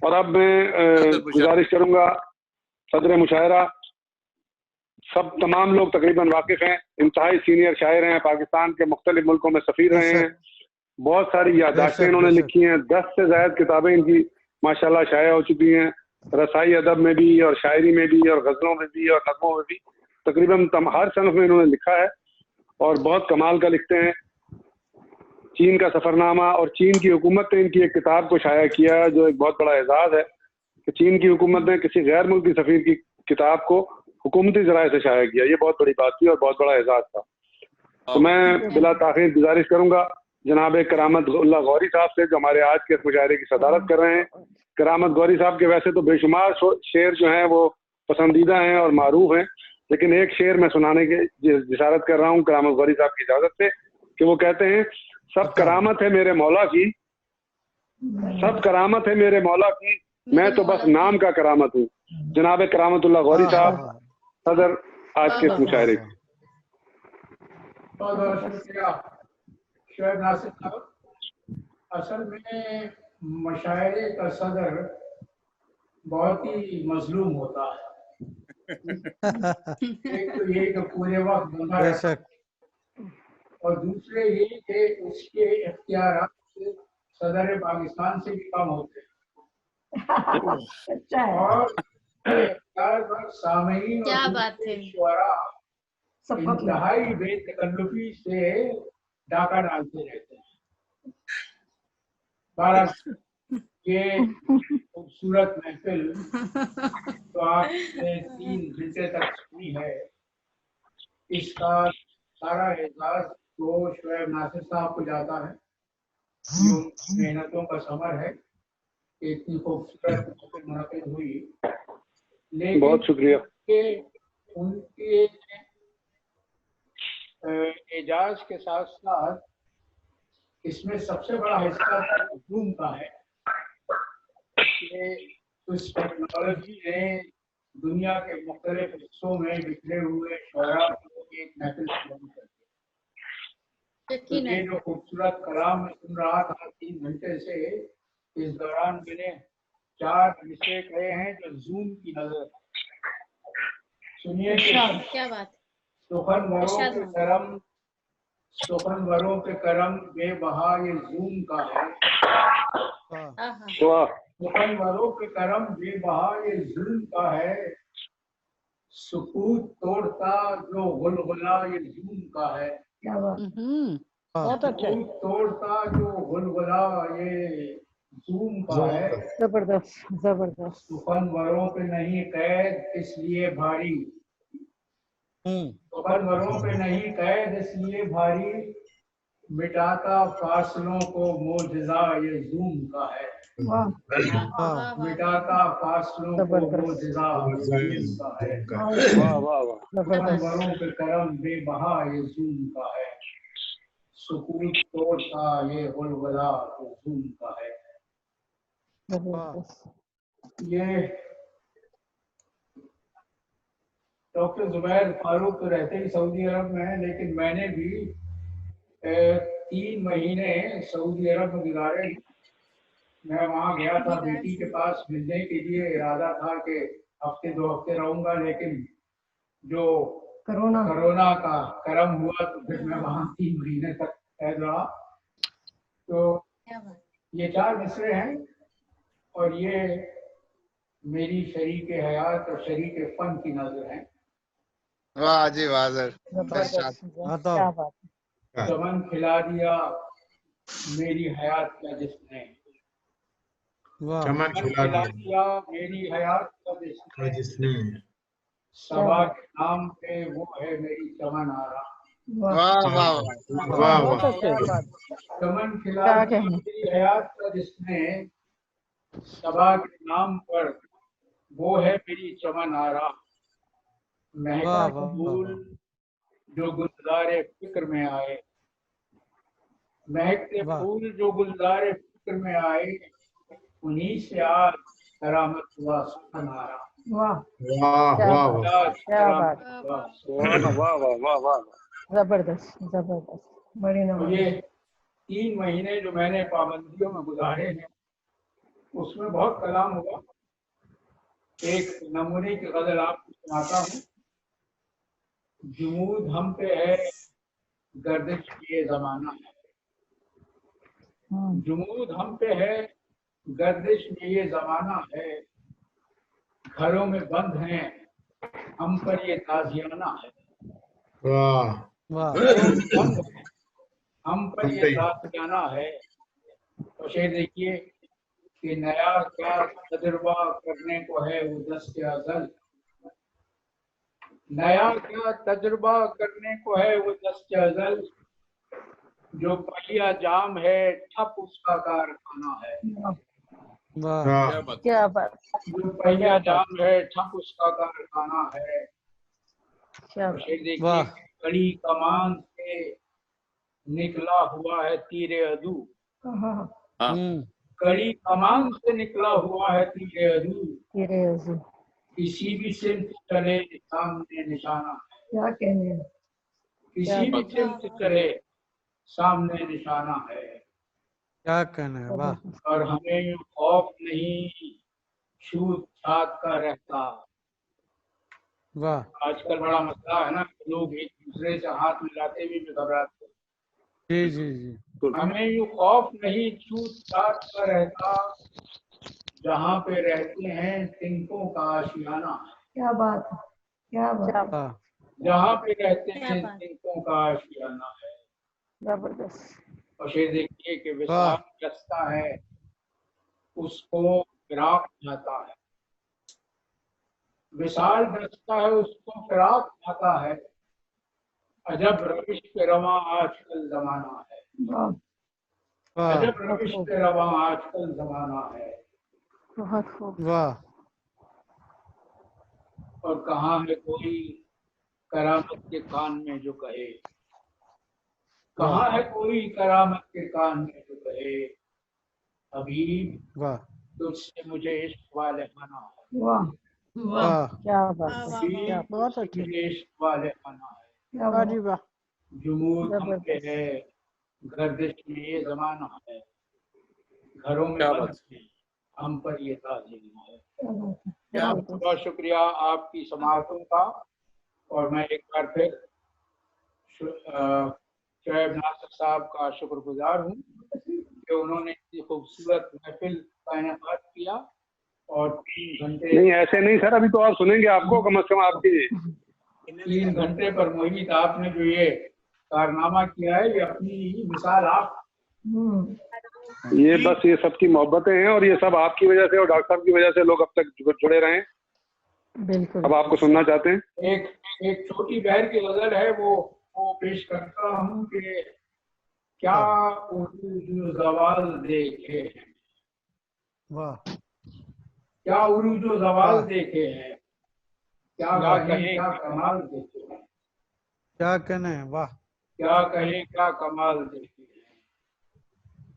اور اب میں گزارش کروں گا صدر مشاعرہ، سب تمام لوگ تقریباً واقف ہیں، انتہائی سینئر شاعر ہیں، پاکستان کے مختلف ملکوں میں سفیر رہے ہیں، بہت ساری یادداشتیں انہوں نے لکھی ہیں، 10 سے زائد کتابیں ان کی ماشاءاللہ شائع ہو چکی ہیں، رسائی ادب میں بھی اور شاعری میں بھی اور غزلوں میں بھی اور نظموں میں بھی، تقریباً ہر صنف میں انہوں نے لکھا ہے اور بہت کمال کا لکھتے ہیں۔ چین کا سفرنامہ اور چین کی حکومت نے ان کی ایک کتاب کو شائع کیا جو ایک بہت بڑا اعزاز ہے کہ چین کی حکومت نے کسی غیر ملکی سفیر کی کتاب کو حکومتی ذرائع سے شائع کیا، یہ بہت بڑی بات تھی اور بہت بڑا اعزاز تھا۔ تو میں بلا تاخیر گزارش کروں گا جناب کرامت اللہ غوری صاحب سے، جو ہمارے آج کے مشاعرے کی صدارت کر رہے ہیں۔ کرامت غوری صاحب کے ویسے تو بے شمار شعر جو ہیں وہ پسندیدہ ہیں اور معروف ہیں، لیکن ایک شعر میں سنانے کی جسارت کر رہا ہوں کرامت غوری صاحب کی اجازت سے، کہ وہ کہتے ہیں: سب کرامت ہے میرے مولا کی، سب کرامت ہے میرے مولا کی، میں تو بس نام کا کرامت ہوں۔ جناب کرامت اللہ غوری صاحب صدر آج کے اس مشاعرے کی۔ بہت بہت شکریہ شعیب ناصر صاحب۔ اصل میں مشاعرے کا صدر بہت ہی مظلوم ہوتا ہے، ایک تو یہ کہ پورے وقت بندہ رہتا ہے، اور دوسرے یہ کہ اس کے اختیارات صدر پاکستان سے بھی کم ہوتے ہیں، اور سامعین اور شعراء انتہائی بے تکلفی سے ڈاکہ ڈالتے رہتے ہیں۔ بارہ یہ خوبصورت محفل جو آپ نے 3 گھنٹے تک سنی ہے، اس کا سارا اعزاز تو شعیب ناصر صاحب کو جاتا ہے، جو محنتوں کا ثمر ہے کہ اتنی خوبصورت محفل منعقد ہوئی۔ لیکن بہت شکریہ۔ ان کے اعجاز کے ساتھ ساتھ اس میں سب سے بڑا حصہ ہجوم کا ہے کہ اس ٹیکنالوجی نے دنیا کے مختلف حصوں میں بکھرے ہوئے شعراء کو ایک محفل شروع کر دیا۔ یہ جو خوبصورت کلام میں سن رہا تھا 3 گھنٹے سے، اس دوران میں نے 4 مصرے کہے ہیں جو زوم کی نظر سنیے کہ کیا بات ہے۔ سخن وروں پہ کرم بے بہا یہ زوم کا ہے، سخن وروں پہ کرم بے بہا یہ زوم کا ہے، سکوت توڑتا جو غلغلہ یہ زوم کا ہے، سکوت توڑتا جو غلغلہ یہ زوم کا ہے، زبردست زبردست۔ سخن وروں پہ نہیں قید اس لیے بھاری، سخن وروں پہ نہیں قید اس لیے بھاری، مٹاتا فاصلوں کو معجزہ یہ زوم کا ہے، مٹاتا فاصلوں کو معجزہ یہ زوم کا ہے، سخن وروں پہ کرم بے بہا یہ زوم کا ہے، سکوت توڑتا یہ غلغلہ یہ زوم کا ہے۔ یہ ڈاکٹر زبیر فاروق تو رہتے ہی سعودی عرب میں ہیں، لیکن میں نے بھی 3 مہینے سعودی عرب میں گزارے۔ میں وہاں گیا تھا بیٹی کے پاس ملنے کے لیے، ارادہ تھا کہ ہفتے 2 ہفتے رہوں گا، لیکن جو کرونا کا کرم ہوا تو پھر میں وہاں 3 مہینے تک قید رہا۔ تو یہ 4 مصرے ہیں اور یہ میری شریک حیات اور شریک فن کی نظر ہیں۔ واہ جی واہ سر، چمن کھلا دیا میری حیات کا جس نے، چمن کھلا دیا میری حیات کا جس نے، صبا کے نام پہ وہ ہے میری چمن آرا، چمن کھلا دیا میری حیات کا جس نے، صبا کے نام پر وہ ہے میری چمن آرا، مہکتے پھول جو گلزار فکر میں آئے، مہکتے پھول جو گلزار فکر میں آئے، انہی سے آج کرامت ہوا سخن آرا۔ زبردست زبردست، بڑی نماز۔ یہ 3 مہینے جو میں نے پابندیوں میں گزارے ہیں، उसमें बहुत कलाम हुआ। एक नमूने की गजल आपको सुनाता हूँ। जुमूद हम पे है, गर्दिश ये जमाना है। जुमूद हम पे है, गर्दिश में ये जमाना है। घरों में बंद हैं, हम पर ये ताजियाना है। वाह घरों में बंद हैं, हम पर ये ताजियाना है। तो शेर देखिए कि नया क्या तजुर्बा करने को है वो दस्ते अज़ल। नया क्या तजुर्बा करने को है वो दस्ते अज़ल। जो पहिया जाम है ठप उसका कारखाना है। क्या बात, जो पहिया जाम है ठप उसका कारखाना है। क्या तो शेर देखिए कड़ी कमान से निकला हुआ है तीरे अदू। कड़ी कमान से निकला हुआ है तीरे अदू। तेरे अज़ू। किसी भी सिमत चले सामने निशाना है। क्या कहने हैं? किसी भी सिमत चले सामने निशाना है। क्या कहना है, वाह। और हमें यूं खौफ नहीं छूत छात का रहता। वाह आजकल बड़ा मसला है ना, लोग एक दूसरे से हाथ मिलाते भी घबराते। जी जी जी। हमें यूं खौफ नहीं छूत छात का रहता। जहाँ पे रहते हैं तिनकों का आशियाना है। क्या बात है, क्या बात, वाह जहाँ पे रहते हैं तिनकों का आशियाना है। जबरदस्त। और शेर देखिए कि विशाल रस्ता है उसको फिराक जाता है। विशाल रस्ता है उसको फिराक जाता है। अजब रविश पे रवां आजकल जमाना है। वाह अजब रविश पे रवां आजकल जमाना है। बहुत खूब। वाह। और कहाँ है कोई करामत के कान में जो कहे। कहाँ है कोई करामत के कान में जो कहे। हबीब वाह तुझसे मुझे इश्क वाले खाना है। वाह वाह। क्या बात है, हबीब क्या बहुत तुझसे अच्छे। मुझे इश्क वाले खाना है। क्या बात, अरे वाह। जुमूद हम पे है, गर्दिश में ये जमाना है। घरों में बंद है, हम पर ये ताज़ीम है। क्या बात है, बहुत बहुत शुक्रिया आपकी समाअतों का। और मैं एक बार फिर शोएब नासिर साहब का शुक्रगुजार हूँ कि उन्होंने इतनी खूबसूरत महफिल का इनेकाद किया। और 3 घंटे नहीं, ऐसे नहीं सर, अभी तो और सुनेंगे आपको, कम से कम आपकी 3 घंटे पर मोहित आपने जो ये कारनामा किया है, ये अपनी ही मिसाल आप। ये बस ये सबकी मोहब्बतें हैं और ये सब आपकी वजह से और डॉक्टर साहब की वजह से लोग अब तक जुड़े रहे हैं। बिल्कुल। अब आपको सुनना चाहते हैं। एक छोटी बहर की गजल है, वो पेश करता हूँ कि क्या उरूज जवाल देखे हैं। वाह क्या उरूज जवाल देखे हैं। क्या कहें क्या कमाल देखे हैं। क्या कहना है, वाह। क्या कहें क्या कमाल देखे हैं।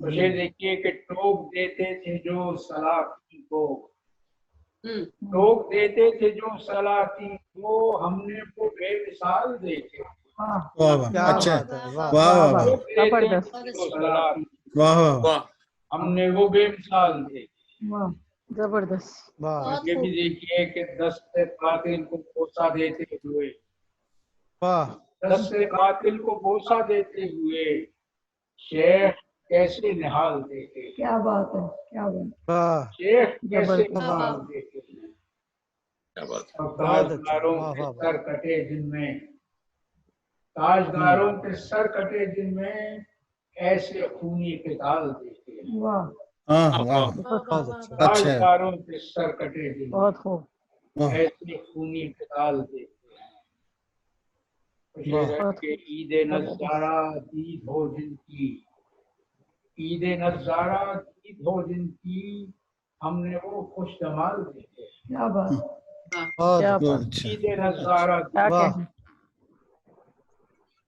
मुझे देखिए कि टोक देते थे जो सलाती को। टोक देते थे जो सलाती को, हमने वो बेमिसाल देखे। वाह वाह अच्छा वाह वाह वाह वाह जबरदस्त। वाह वाह हमने वो बेमिसाल देखे। वाह जबरदस्त। वाह ये भी देखिए कि दस्ते कातिल को बोसा देते हुए। वाह दस्ते कातिल को बोसा देते हुए शेख कैसे निहाल देते। क्या बात है, क्या बात। वाह शेख कैसे जबरदस्त। निहाल देते हैं। और बहुत अच्छा। ताजदारों वाह के वाह सर कटे जिनमें, ताजदारों के सर कटे जिनमें ऐसे खूनी किताल देते हैं। वाह हाँ वाह बहुत अच्छा। ताजदारों के सर कटे जिनमें बहुत खूब। वाह ऐसे खूनी किताल देते हैं। वाह के ईद नज़ारा दीद हो जिनकी, ईद नज़ारा दीद हो जिनकी, हमने वो खुश जमाल देखे। क्या बात, बहुत क्या बहुत बात। अच्छा ईद नज़ारा क्या वाह कहें।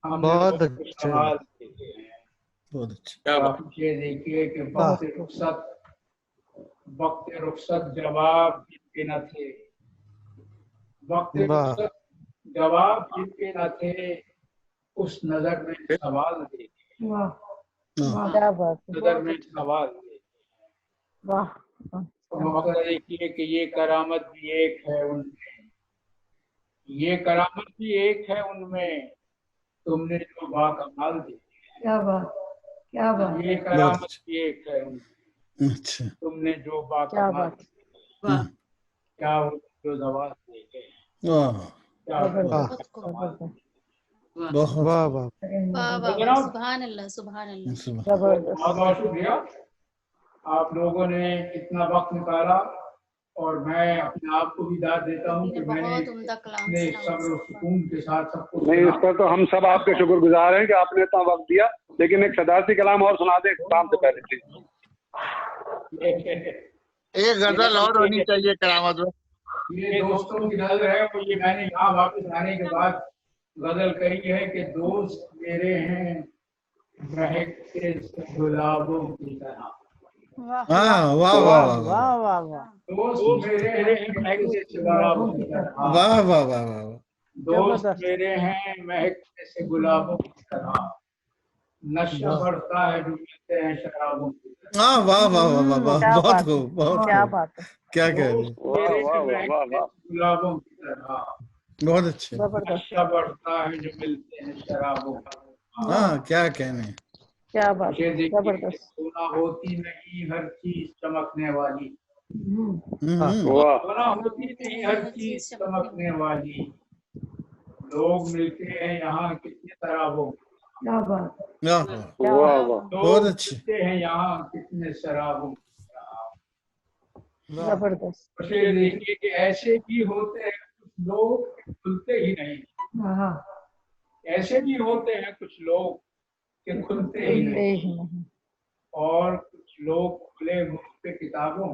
हमने बहुत वो खुश अच्छा। जमाल देखे हैं। बहुत अच्छा ये देखिए कि वाह। वक्त रुखसत जवाब जिनके न थे। वक्त वाह रुखसत जवाब जिनके न थे, उस नजर में सवाल देखे। वाह हाँ क्या बात है, नजर बहुत में अच्छा। सवाल देखे। वाह मगर देखिए कि ये करामत भी एक है उनमें, ये करामत भी एक है उनमें, तुमने जो बाकमाल दी। क्या बात, क्या बात, ये करामत भी एक है उनमें, अच्छा तुमने जो क्या बाकमाल बात, वाह क्या वो जो दवा दे गए, वाह क्या जबरदस्त, कमाल। जबरदस्त, वाह बहुत वाह वाह वाह, वाह जनाब, वाह सुभान अल्लाह सुभान अल्लाह। सुबह जबरदस्त, बहुत बहुत शुक्रिया, आप लोगों ने इतना वक्त निकाला, और मैं अपने आप को भी दाद देता हूँ कि मैंने बहुत उम्दा कलाम इतने सुना सब्र और सुकून के साथ सबको नहीं, सुना। इस पर तो हम सब आपके शुक्रगुजार हैं कि आपने इतना वक्त दिया। लेकिन एक सदासी कलाम और सुना दें इख्तिताम से पहले प्लीज। एक गजल और होनी चाहिए करामत में। ये दोस्तों की नजर है, वो ये मैंने यहाँ वापस आने के बाद गजल कही है कि दोस्त मेरे हैं महकते गुलाबों की तरह। हाँ वाह वाह वाह वाह वाह वाह दोस्त मेरे हैं महकते गुलाबों की तरह। वाह वाह वाह वाह दोस्त मेरे हैं महकते से गुलाबों की तरह। नशा बढ़ता है जो मिलते हैं शराबों की तरह। हाँ वाह वाह वाह वाह वाह क्या बहुत बात, खूब बहुत क्या खूब बात है, क्या कह रहे दोस्त हैं मेरे वाह, वाह, हैं वाह, वाह, महकते से गुलाबों की तरह। बहुत अच्छे जबरदस्त, नशा बढ़ता है जो मिलते हैं शराबों का। हाँ क्या कहने क्या बात, मुझे देखिए कि जबरदस्त, सोना होती नहीं हर चीज चमकने वाली, वाह, सोना होती नहीं हर चीज चमकने वाली। लोग मिलते हैं यहाँ कितने तराबों, क्या बात, वाह क्या वाह, बात, वाह, बहुत लोग अच्छे मिलते हैं यहाँ कितने शराबों। जबरदस्त, मुझे देखिए कि ऐसे भी होते हैं कुछ लोग खुलते ही नहीं, हाँ, ऐसे भी होते हैं कुछ लोग कि खुलते ही खुलते नहीं, ही नहीं, और कुछ लोग खुले मुख पे किताबों।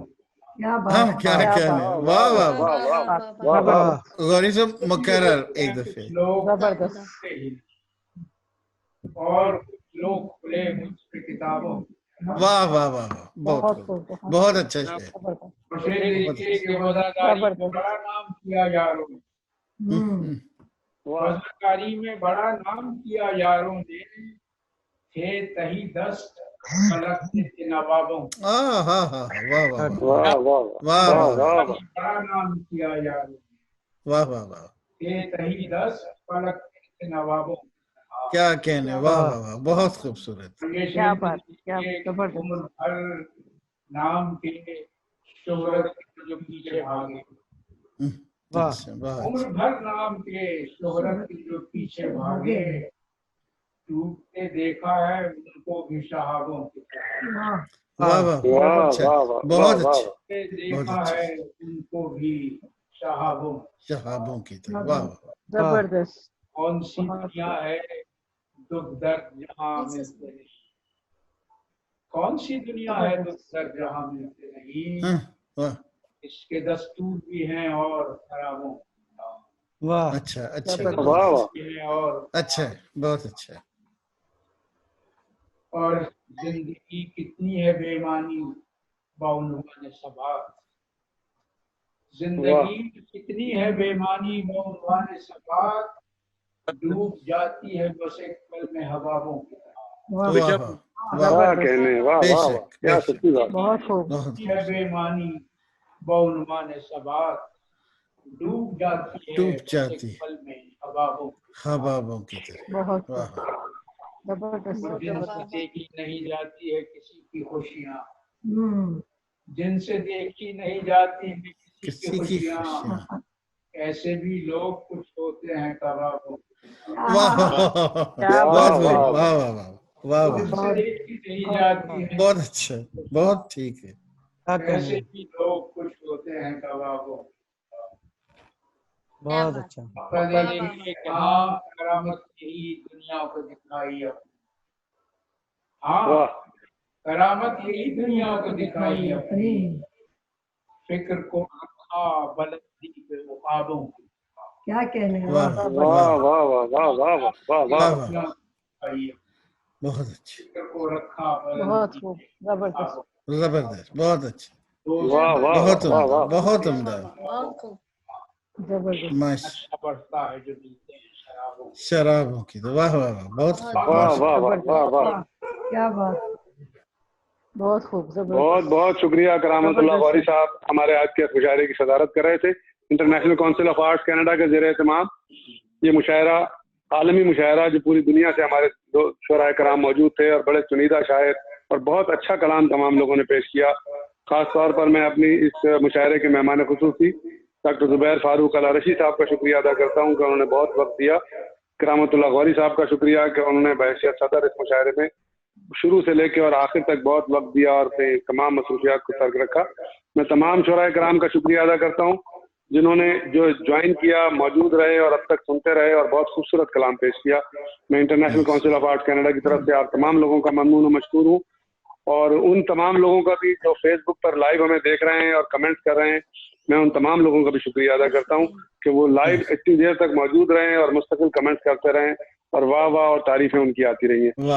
क्या बात, हाँ क्या क्या कहने बात, वाह वाह वाह, वाह वाह, वाह वाह, वाह, जबरदस्त, गौरी साहब मुकर्रर एक कुछ दफे लोग जबरदस्त, खुलते ही नहीं, और कुछ लोग खुले मुख पे किताबों। वाह वाह वाह वाह बहुत बहुत खूब खूब, बहुत अच्छा शेर जबरदस्त, मुझे देखिए कि वफादारी में बड़ा नाम किया यारों ने, वाह, वफादारी में बड़ा नाम किया यारों ने, थे तही दस्त पलक के नवाबों। हाँ हाँ हाँ वाह वाह वाह वाह, वाह, वाह वाह, वाह वाह, वाह, बड़ा नाम किया यारों ने, वाह वाह वाह थे तही दस्त पलक के नवाबों। क्या कहने वाह वाह वाह बहुत खूबसूरत ये क्या शेर बात, क्या ये जबरदस्त, उम्र भर नाम के शोहरत के जो पीछे भागे, अच्छा बहुत उम्र भर नाम के शोहरत के जो पीछे भागे, टूटते देखा है उनको भी शहाबों की तरह। वाह, वाह वाह वाह, अच्छा वाह, वाह, बहुत वाह, अच्छे टूटते बहुत देखा अच्छे है उनको भी शहाबों। शहाबों की तरह वाह वाह जबरदस्त, कौन सी दुनिया है दुख दर्द जहाँ मिलते नहीं, कौन सी दुनिया है दुख दर्द जहाँ मिलते नहीं, हाँ वाह इसके दस्तूर भी हैं और खराबों वाह अच्छा अच्छा जबरदस्त, वाह, वाह, भी हैं और अच्छा बहुत अच्छा और जिंदगी कितनी है बेमानी बाउनवान सबात, जिंदगी कितनी है बेमानी बाउनवान सबात, डूब जाती है बस एक पल में हवाओं की तरह। वाह, वाह वाह वाह वाह कहने, वाह, वाह, वाह, बेशक क्या बेशक सच्ची बात। बहुत खूब, बहुत कितनी है बेमानी बाउनवान सबात, डूब जाती है डूब बस जाती एक है पल में हवाओं की तरह। हवाबों की तरह बहुत वाह खूब, जबरदस्त, जिनसे देखी नहीं जाती है किसी की खुशियाँ, हम्म, जिनसे देखी नहीं जाती है किसी किसी की की खुशियाँ, खुशियाँ ऐसे भी लोग कुछ होते हैं कबाबों। वाह वाह क्या बहुत बात, खूब वाह वाह वाह वाह वाह जिनसे देखी नहीं जाती है बहुत अच्छा बहुत ठीक है ऐसे भी लोग कुछ होते हैं कबाबों। बहुत अच्छा हाँ करामत यही दुनिया को दिखाई अब, हाँ वाह, करामत यही दुनिया को दिखाई अपनी, फिक्र को रखा बुलंदी पे उकाबों की, क्या कहने, वाह वाह, वाह वाह, वाह, वाह, वाह, वाह, वाह, वाह वाह, वाह दुनिया को दिखाई अब, बहुत अच्छे फिक्र को रखा बहुत बुलंदी खूब, पे जबरदस्त, उकाबों। जबरदस्त बहुत अच्छे वाह, वाह, बहुत वाह, उम्दा वाह, बहुत उम्दा बहुत खूब जबरदस्त, माश नशा बढ़ता है जो मिलते हैं शराबों। शराबों की तो वाह वाह वाह बहुत खूब वाह, माशा वाह, वाह, वाह, वाह, क्या बात, بہت خوب، زبردست. بہت بہت شکریہ کرامت اللہ غوری صاحب ہمارے آج کے اس مشاعرے کی صدارت کر رہے تھے. International council of arts Canada کے زیر اہتمام یہ مشاعرہ عالمی مشاعرہ جو پوری دنیا سے ہمارے شعراء کرام موجود تھے اور بڑے چنیدہ شاعر اور بہت اچھا کلام تمام لوگوں نے پیش کیا. خاص طور پر میں اپنی اس مشاعرے کے مہمان خصوصی ڈاکٹر زبیر فاروق العرشی صاحب کا شکریہ ادا کرتا ہوں کہ انہوں نے بہت وقت دیا. کرامت اللہ غوری صاحب کا شکریہ کہ انہوں نے بحیثیت صدر اس مشاعرے میں شروع سے لے کے اور آخر تک بہت وقت دیا اور اپنی تمام مصروفیات کو ترک رکھا. میں تمام شعراء کرام کا شکریہ ادا کرتا ہوں جنہوں نے جو جوائن کیا، موجود رہے اور اب تک سنتے رہے اور بہت خوبصورت کلام پیش کیا. میں international council of arts Canada کی طرف سے آپ تمام لوگوں کا ممنون و مشکور ہوں، اور ان تمام لوگوں کا بھی جو فیس بک پر لائیو ہمیں دیکھ رہے ہیں اور کمنٹس کر رہے ہیں، میں ان تمام لوگوں کا بھی شکریہ ادا کرتا ہوں کہ وہ لائیو اتنی دیر تک موجود رہیں اور مستقل کمنٹس کرتے رہیں اور واہ واہ اور تعریفیں ان کی آتی رہی ہیں.